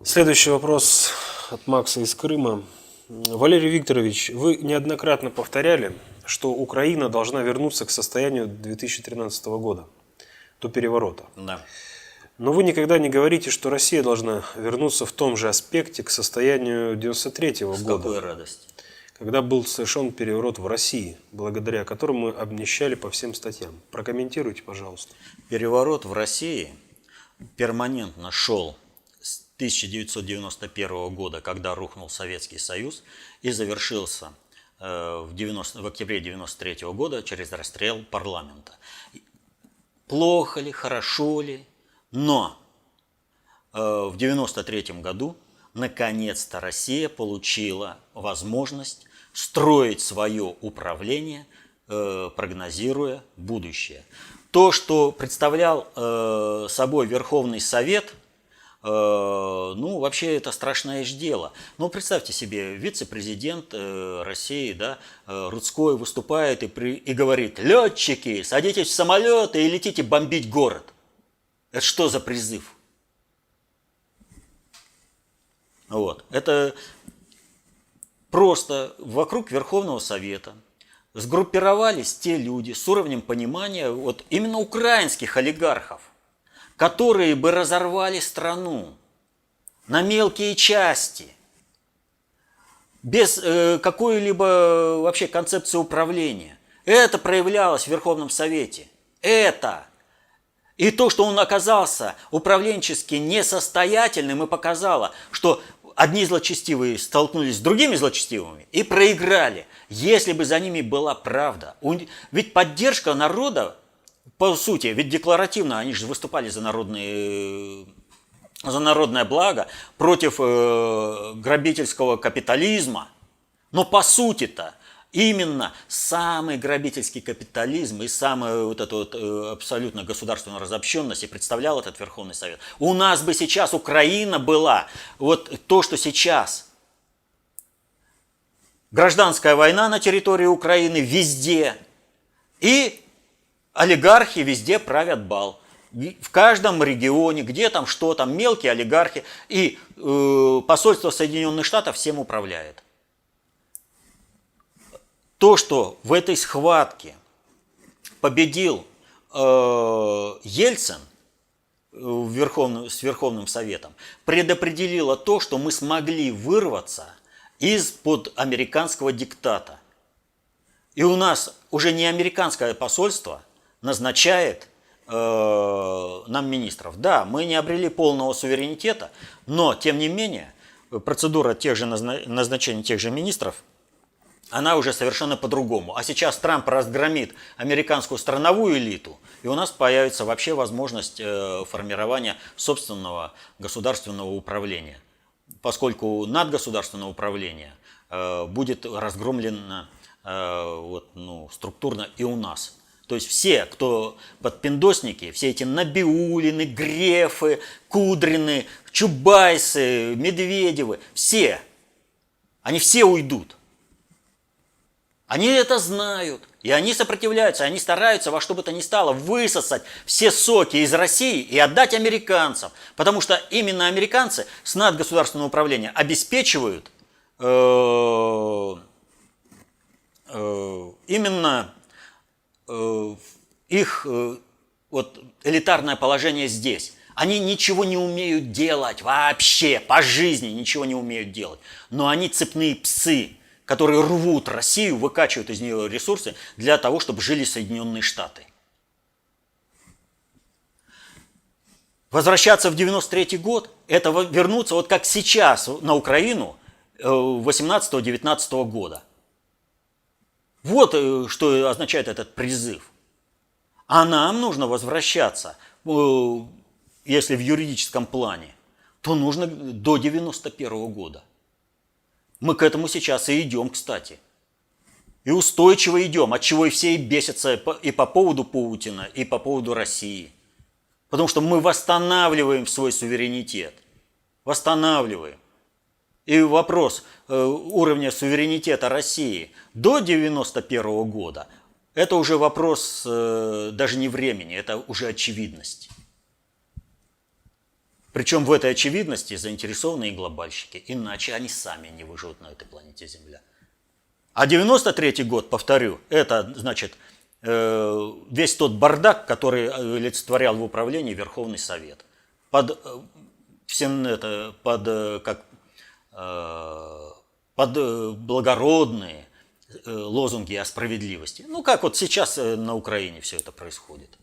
Следующий вопрос от Макса из Крыма. Валерий Викторович, вы неоднократно повторяли, что Украина должна вернуться к состоянию 2013 года, до переворота. Да. Но вы никогда не говорите, что Россия должна вернуться в том же аспекте к состоянию 93 С года, какой радости? когда был совершен переворот в России, благодаря которому мы обнищали по всем статьям. Прокомментируйте, пожалуйста. Переворот в России перманентно шел с 1991 года, когда рухнул Советский Союз, и завершился в октябре 1993 года через расстрел парламента. Плохо ли, хорошо ли, но в 1993 году наконец-то Россия получила возможность строить свое управление, прогнозируя будущее. То, что представлял собой Верховный Совет, ну, вообще это страшное же дело. Ну, представьте себе, вице-президент России, да, Рудской выступает и говорит: летчики, садитесь в самолеты и летите бомбить город. Это что за призыв? Вот. Это просто вокруг Верховного Совета сгруппировались те люди с уровнем понимания вот именно украинских олигархов, которые бы разорвали страну на мелкие части, без какой-либо вообще концепции управления. Это проявлялось в Верховном Совете. Это. И то, что он оказался управленчески несостоятельным, и показало, что одни злочестивые столкнулись с другими злочестивыми и проиграли. Если бы за ними была правда. Ведь поддержка народа, по сути, ведь декларативно они же выступали за народное благо, против грабительского капитализма. Но по сути-то именно самый грабительский капитализм и самая вот эта вот абсолютно государственная разобщенность и представлял этот Верховный Совет. У нас бы сейчас Украина была, вот то, что сейчас. Гражданская война на территории Украины везде. И олигархи везде правят бал. В каждом регионе, где там, что там, мелкие олигархи. И посольство Соединенных Штатов всем управляет. То, что в этой схватке победил Ельцин с Верховным Советом, предопределило то, что мы смогли вырваться из-под американского диктата. И у нас уже не американское посольство назначает нам министров. Да, мы не обрели полного суверенитета, но, тем не менее, процедура тех же назначения тех же министров, она уже совершенно по-другому. А сейчас Трамп разгромит американскую страновую элиту, и у нас появится вообще возможность формирования собственного государственного управления. Поскольку надгосударственное управление будет разгромлено структурно и у нас. То есть все, кто подпиндосники, все эти Набиуллины, Грефы, Кудрины, Чубайсы, Медведевы, все, они все уйдут. Они это знают, и они сопротивляются, они стараются во что бы то ни стало высосать все соки из России и отдать американцам. Потому что именно американцы с надгосударственного управления обеспечивают именно их элитарное положение здесь. Они ничего не умеют делать вообще, по жизни ничего не умеют делать. Но они цепные псы, которые рвут Россию, выкачивают из нее ресурсы для того, чтобы жили Соединенные Штаты. Возвращаться в 93 год, это вернуться вот как сейчас на Украину 18-19 года. Вот что означает этот призыв. А нам нужно возвращаться, если в юридическом плане, то нужно до 91 года. Мы к этому сейчас и идем, кстати. И устойчиво идем, от чего и все и бесятся и по поводу Путина, и по поводу России. Потому что мы восстанавливаем свой суверенитет. Восстанавливаем. И вопрос уровня суверенитета России до 91 года, это уже вопрос даже не времени, это уже очевидность. Причем в этой очевидности заинтересованы и глобальщики, иначе они сами не выживут на этой планете Земля. А 93-й год, повторю, это, значит, весь тот бардак, который олицетворял в управлении Верховный Совет. Под благородные лозунги о справедливости. Ну, как вот сейчас на Украине все это происходит.